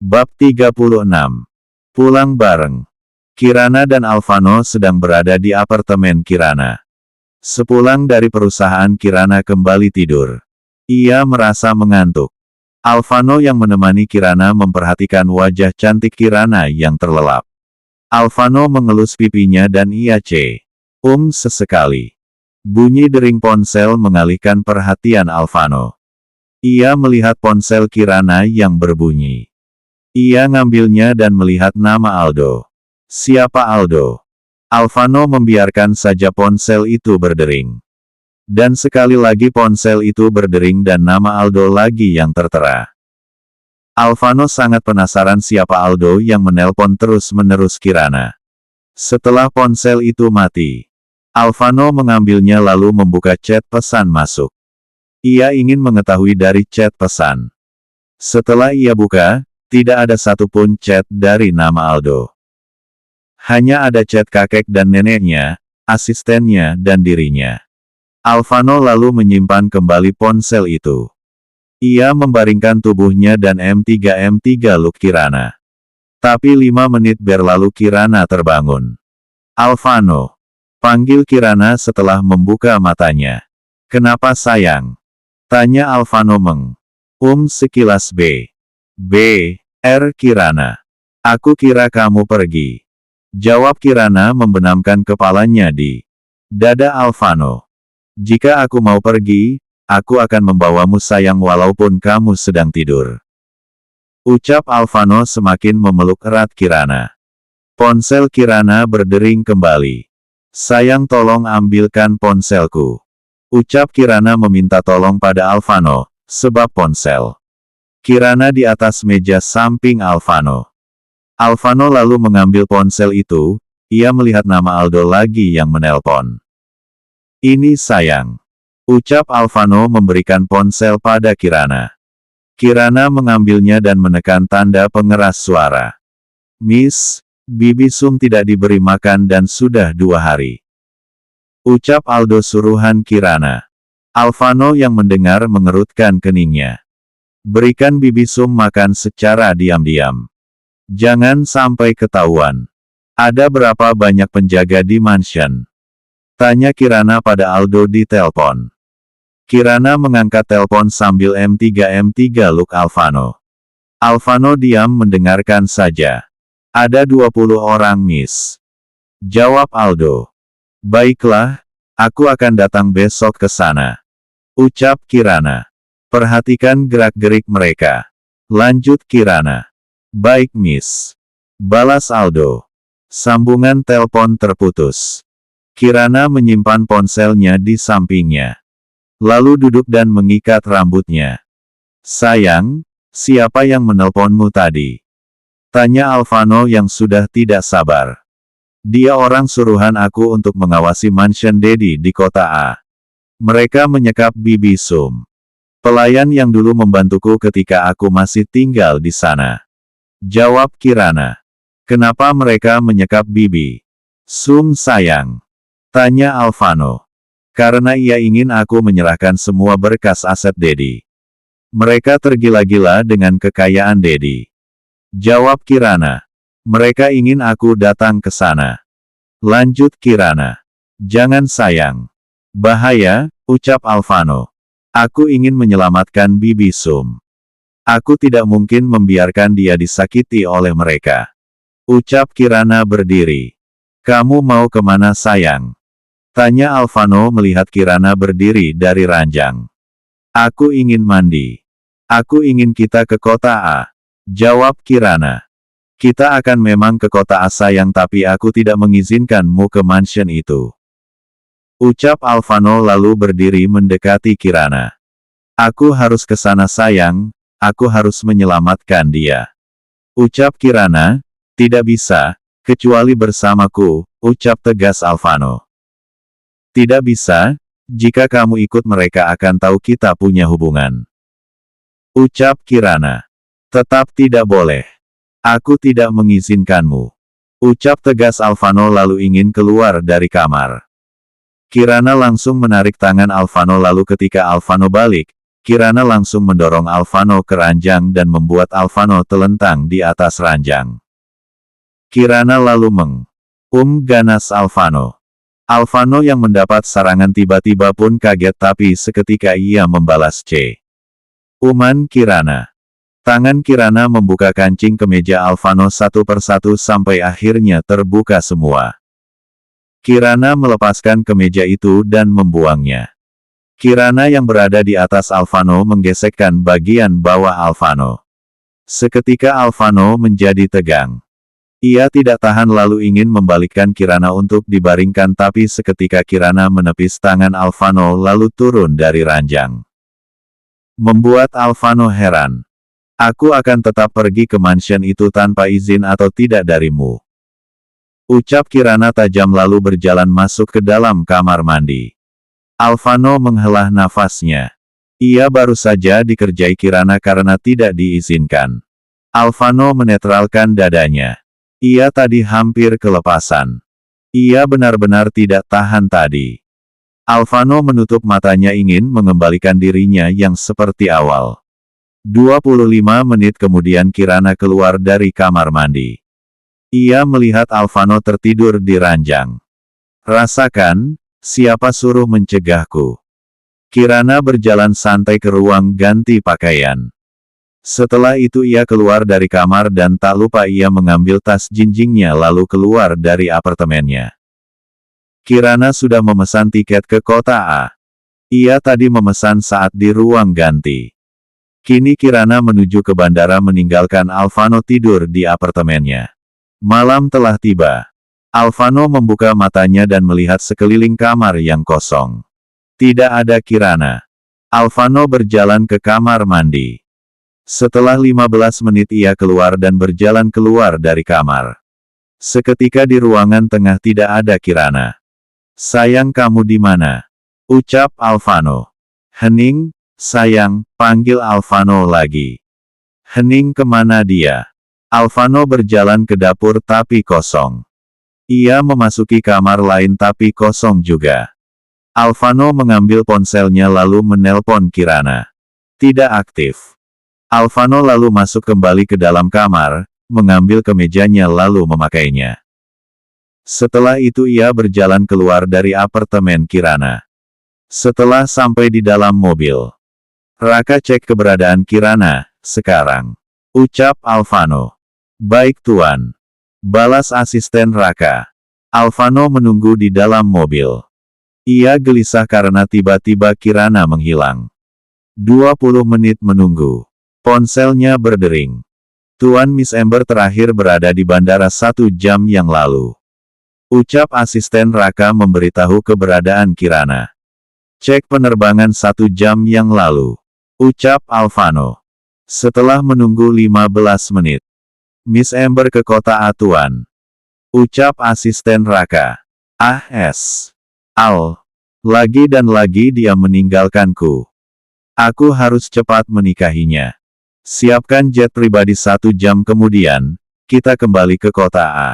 Bab 36. Pulang bareng. Kirana dan Alvano sedang berada di apartemen Kirana. Sepulang dari perusahaan, Kirana kembali tidur. Ia merasa mengantuk. Alvano yang menemani Kirana memperhatikan wajah cantik Kirana yang terlelap. Alvano mengelus pipinya dan ia sesekali. Bunyi dering ponsel mengalihkan perhatian Alvano. Ia melihat ponsel Kirana yang berbunyi. Ia ngambilnya dan melihat nama Aldo. Siapa Aldo? Alvano membiarkan saja ponsel itu berdering. Dan sekali lagi ponsel itu berdering dan nama Aldo lagi yang tertera. Alvano sangat penasaran siapa Aldo yang menelpon terus-menerus Kirana. Setelah ponsel itu mati, Alvano mengambilnya lalu membuka chat pesan masuk. Ia ingin mengetahui dari chat pesan. Setelah ia buka, tidak ada satupun chat dari nama Aldo. Hanya ada chat kakek dan neneknya, asistennya dan dirinya. Alvano lalu menyimpan kembali ponsel itu. Ia membaringkan tubuhnya dan M3 look Kirana. Tapi 5 menit berlalu Kirana terbangun. Alvano. Panggil Kirana setelah membuka matanya. Kenapa sayang? Tanya Alvano sekilas Kirana. Aku kira kamu pergi. Jawab Kirana membenamkan kepalanya di dada Alvano. Jika aku mau pergi, aku akan membawamu sayang walaupun kamu sedang tidur. Ucap Alvano semakin memeluk erat Kirana. Ponsel Kirana berdering kembali. Sayang tolong ambilkan ponselku. Ucap Kirana meminta tolong pada Alvano, sebab ponsel Kirana di atas meja samping Alvano. Alvano lalu mengambil ponsel itu, ia melihat nama Aldo lagi yang menelpon. Ini sayang. Ucap Alvano memberikan ponsel pada Kirana. Kirana mengambilnya dan menekan tanda pengeras suara. Miss, Bibi Sum tidak diberi makan dan sudah 2 hari. Ucap Aldo suruhan Kirana. Alvano yang mendengar mengerutkan keningnya. Berikan Bibi Sum makan secara diam-diam. Jangan sampai ketahuan. Ada berapa banyak penjaga di mansion? Tanya Kirana pada Aldo di telepon. Kirana mengangkat telepon sambil M3 look Alvano. Alvano diam mendengarkan saja. Ada 20 orang miss. Jawab Aldo. Baiklah, aku akan datang besok ke sana. Ucap Kirana. Perhatikan gerak-gerik mereka. Lanjut Kirana. Baik miss. Balas Aldo. Sambungan telepon terputus. Kirana menyimpan ponselnya di sampingnya. Lalu duduk dan mengikat rambutnya. Sayang, siapa yang menelponmu tadi? Tanya Alvano yang sudah tidak sabar. Dia orang suruhan aku untuk mengawasi mansion Daddy di kota A. Mereka menyekap Bibi Sum. Pelayan yang dulu membantuku ketika aku masih tinggal di sana. Jawab Kirana. Kenapa mereka menyekap Bibi Sum sayang? Tanya Alvano. Karena ia ingin aku menyerahkan semua berkas aset Daddy. Mereka tergila-gila dengan kekayaan Daddy. Jawab Kirana. Mereka ingin aku datang ke sana. Lanjut Kirana. Jangan sayang. Bahaya, ucap Alvano. Aku ingin menyelamatkan Bibi Sum. Aku tidak mungkin membiarkan dia disakiti oleh mereka. Ucap Kirana berdiri. Kamu mau kemana sayang? Tanya Alvano melihat Kirana berdiri dari ranjang. Aku ingin mandi. Aku ingin kita ke kota A. Jawab Kirana. Kita akan memang ke kota A sayang tapi aku tidak mengizinkanmu ke mansion itu. Ucap Alvano lalu berdiri mendekati Kirana. Aku harus ke sana sayang, aku harus menyelamatkan dia. Ucap Kirana, tidak bisa, kecuali bersamaku, ucap tegas Alvano. Tidak bisa, jika kamu ikut mereka akan tahu kita punya hubungan. Ucap Kirana. Tetap tidak boleh. Aku tidak mengizinkanmu. Ucap tegas Alvano lalu ingin keluar dari kamar. Kirana langsung menarik tangan Alvano lalu ketika Alvano balik, Kirana langsung mendorong Alvano ke ranjang dan membuat Alvano telentang di atas ranjang. Kirana lalu ganas Alvano. Alvano yang mendapat serangan tiba-tiba pun kaget tapi seketika ia membalas Kirana. Tangan Kirana membuka kancing kemeja Alvano satu persatu sampai akhirnya terbuka semua. Kirana melepaskan kemeja itu dan membuangnya. Kirana yang berada di atas Alvano menggesekkan bagian bawah Alvano. Seketika Alvano menjadi tegang. Ia tidak tahan lalu ingin membalikkan Kirana untuk dibaringkan tapi seketika Kirana menepis tangan Alvano lalu turun dari ranjang. Membuat Alvano heran. Aku akan tetap pergi ke mansion itu tanpa izin atau tidak darimu. Ucap Kirana tajam lalu berjalan masuk ke dalam kamar mandi. Alvano menghela nafasnya. Ia baru saja dikerjai Kirana karena tidak diizinkan. Alvano menetralkan dadanya. Ia tadi hampir kelepasan. Ia benar-benar tidak tahan tadi. Alvano menutup matanya ingin mengembalikan dirinya yang seperti awal. 25 menit kemudian Kirana keluar dari kamar mandi. Ia melihat Alvano tertidur di ranjang. Rasakan, siapa suruh mencegahku? Kirana berjalan santai ke ruang ganti pakaian. Setelah itu ia keluar dari kamar dan tak lupa ia mengambil tas jinjingnya lalu keluar dari apartemennya. Kirana sudah memesan tiket ke kota A. Ia tadi memesan saat di ruang ganti. Kini Kirana menuju ke bandara meninggalkan Alvano tidur di apartemennya. Malam telah tiba. Alvano membuka matanya dan melihat sekeliling kamar yang kosong. Tidak ada Kirana. Alvano berjalan ke kamar mandi. Setelah 15 menit ia keluar dan berjalan keluar dari kamar. Seketika di ruangan tengah tidak ada Kirana. Sayang kamu di mana? Ucap Alvano. Hening, sayang, panggil Alvano lagi. Hening kemana dia? Alvano berjalan ke dapur tapi kosong. Ia memasuki kamar lain tapi kosong juga. Alvano mengambil ponselnya lalu menelpon Kirana. Tidak aktif. Alvano lalu masuk kembali ke dalam kamar, mengambil kemejanya lalu memakainya. Setelah itu ia berjalan keluar dari apartemen Kirana. Setelah sampai di dalam mobil, Raka cek keberadaan Kirana, sekarang. Ucap Alvano. Baik tuan. Balas asisten Raka. Alvano menunggu di dalam mobil. Ia gelisah karena tiba-tiba Kirana menghilang. 20 menit menunggu. Ponselnya berdering. Tuan Miss Ember terakhir berada di bandara 1 jam yang lalu. Ucap asisten Raka memberitahu keberadaan Kirana. Cek penerbangan 1 jam yang lalu. Ucap Alvano. Setelah menunggu 15 menit. Miss Ember ke kota A tuan. Ucap asisten Raka. Lagi dan lagi dia meninggalkanku. Aku harus cepat menikahinya. Siapkan jet pribadi 1 jam kemudian, kita kembali ke kota A.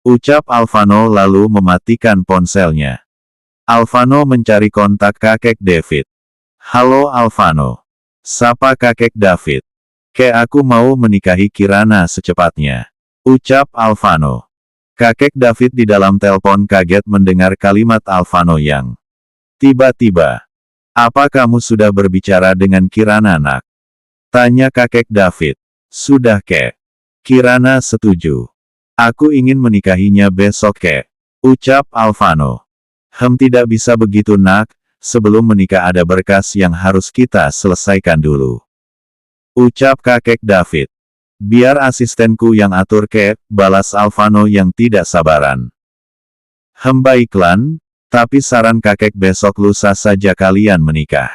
Ucap Alvano lalu mematikan ponselnya. Alvano mencari kontak kakek David. Halo Alvano. Sapa kakek David. Aku mau menikahi Kirana secepatnya. Ucap Alvano. Kakek David di dalam telepon kaget mendengar kalimat Alvano yang tiba-tiba. Apa kamu sudah berbicara dengan Kirana nak? Tanya kakek David. Sudah kek. Kirana setuju. Aku ingin menikahinya besok kek. Ucap Alvano. Tidak bisa begitu nak, sebelum menikah ada berkas yang harus kita selesaikan dulu. Ucap kakek David. Biar asistenku yang atur kek, balas Alvano yang tidak sabaran. Baiklah, tapi saran kakek besok lusa saja kalian menikah.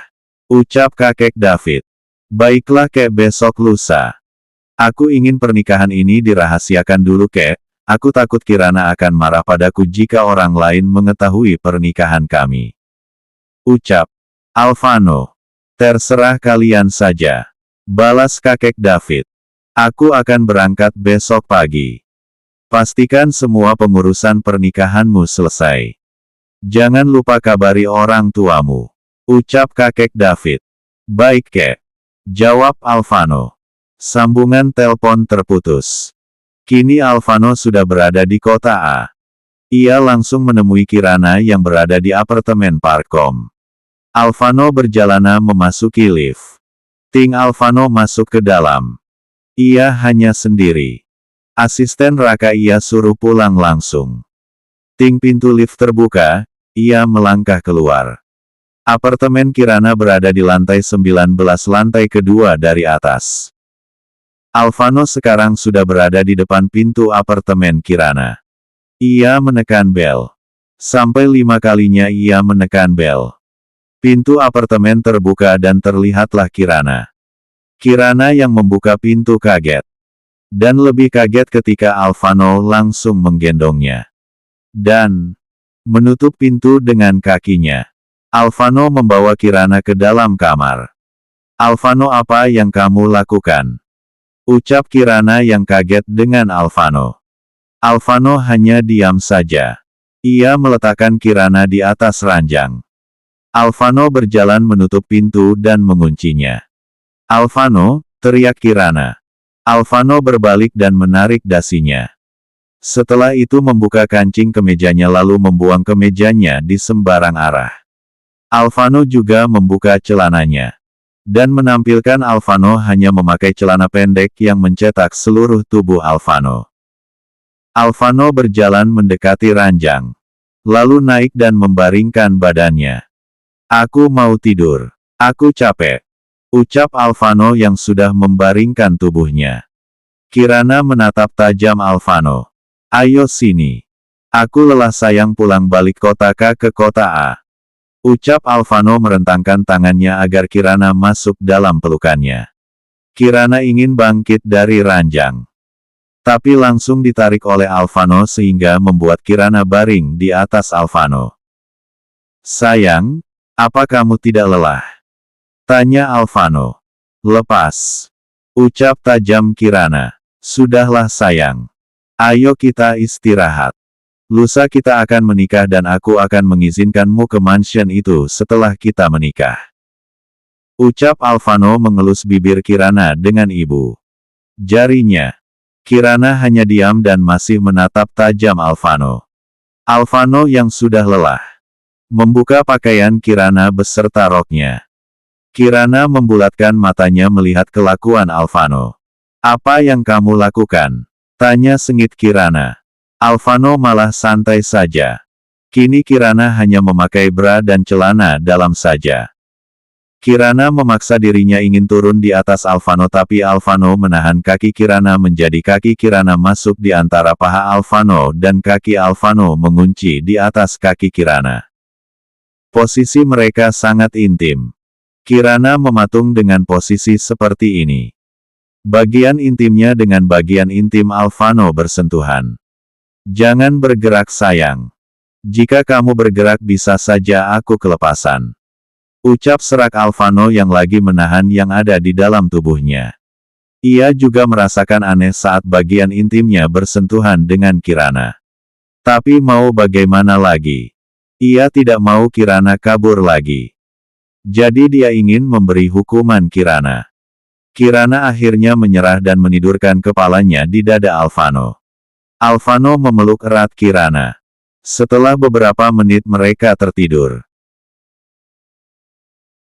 Ucap kakek David. Baiklah kek besok lusa. Aku ingin pernikahan ini dirahasiakan dulu kek, aku takut Kirana akan marah padaku jika orang lain mengetahui pernikahan kami. Ucap Alvano. Terserah kalian saja. Balas kakek David. Aku akan berangkat besok pagi. Pastikan semua pengurusan pernikahanmu selesai. Jangan lupa kabari orang tuamu. Ucap kakek David. Baik, Kek. Jawab Alvano. Sambungan telepon terputus. Kini Alvano sudah berada di kota A. Ia langsung menemui Kirana yang berada di apartemen Parkom. Alvano berjalan memasuki lift. Ting Alvano masuk ke dalam. Ia hanya sendiri. Asisten Raka ia suruh pulang langsung. Ting pintu lift terbuka, ia melangkah keluar. Apartemen Kirana berada di lantai 19, lantai kedua dari atas. Alvano sekarang sudah berada di depan pintu apartemen Kirana. Ia menekan bel. Sampai 5 kalinya ia menekan bel. Pintu apartemen terbuka dan terlihatlah Kirana. Kirana yang membuka pintu kaget. Dan lebih kaget ketika Alvano langsung menggendongnya. Dan menutup pintu dengan kakinya. Alvano membawa Kirana ke dalam kamar. Alvano, apa yang kamu lakukan? Ucap Kirana yang kaget dengan Alvano. Alvano hanya diam saja. Ia meletakkan Kirana di atas ranjang. Alvano berjalan menutup pintu dan menguncinya. Alvano, teriak Kirana. Alvano berbalik dan menarik dasinya. Setelah itu membuka kancing kemejanya lalu membuang kemejanya di sembarang arah. Alvano juga membuka celananya. Dan menampilkan Alvano hanya memakai celana pendek yang mencetak seluruh tubuh Alvano. Alvano berjalan mendekati ranjang. Lalu naik dan membaringkan badannya. Aku mau tidur. Aku capek. Ucap Alvano yang sudah membaringkan tubuhnya. Kirana menatap tajam Alvano. Ayo sini. Aku lelah, sayang, pulang balik kota ke kota A. Ucap Alvano merentangkan tangannya agar Kirana masuk dalam pelukannya. Kirana ingin bangkit dari ranjang. Tapi langsung ditarik oleh Alvano sehingga membuat Kirana baring di atas Alvano. Sayang, apa kamu tidak lelah? Tanya Alvano. Lepas. Ucap tajam Kirana. Sudahlah sayang. Ayo kita istirahat. Lusa kita akan menikah dan aku akan mengizinkanmu ke mansion itu setelah kita menikah. Ucap Alvano mengelus bibir Kirana dengan ibu jarinya. Kirana hanya diam dan masih menatap tajam Alvano. Alvano yang sudah lelah membuka pakaian Kirana beserta roknya. Kirana membulatkan matanya melihat kelakuan Alvano. Apa yang kamu lakukan? Tanya sengit Kirana. Alvano malah santai saja. Kini Kirana hanya memakai bra dan celana dalam saja. Kirana memaksa dirinya ingin turun di atas Alvano tapi Alvano menahan kaki Kirana menjadi kaki Kirana masuk di antara paha Alvano dan kaki Alvano mengunci di atas kaki Kirana. Posisi mereka sangat intim. Kirana mematung dengan posisi seperti ini. Bagian intimnya dengan bagian intim Alvano bersentuhan. Jangan bergerak sayang. Jika kamu bergerak bisa saja aku kelepasan. Ucap serak Alvano yang lagi menahan yang ada di dalam tubuhnya. Ia juga merasakan aneh saat bagian intimnya bersentuhan dengan Kirana. Tapi mau bagaimana lagi? Ia tidak mau Kirana kabur lagi. Jadi dia ingin memberi hukuman Kirana. Kirana akhirnya menyerah dan menidurkan kepalanya di dada Alvano. Alvano memeluk erat Kirana. Setelah beberapa menit mereka tertidur.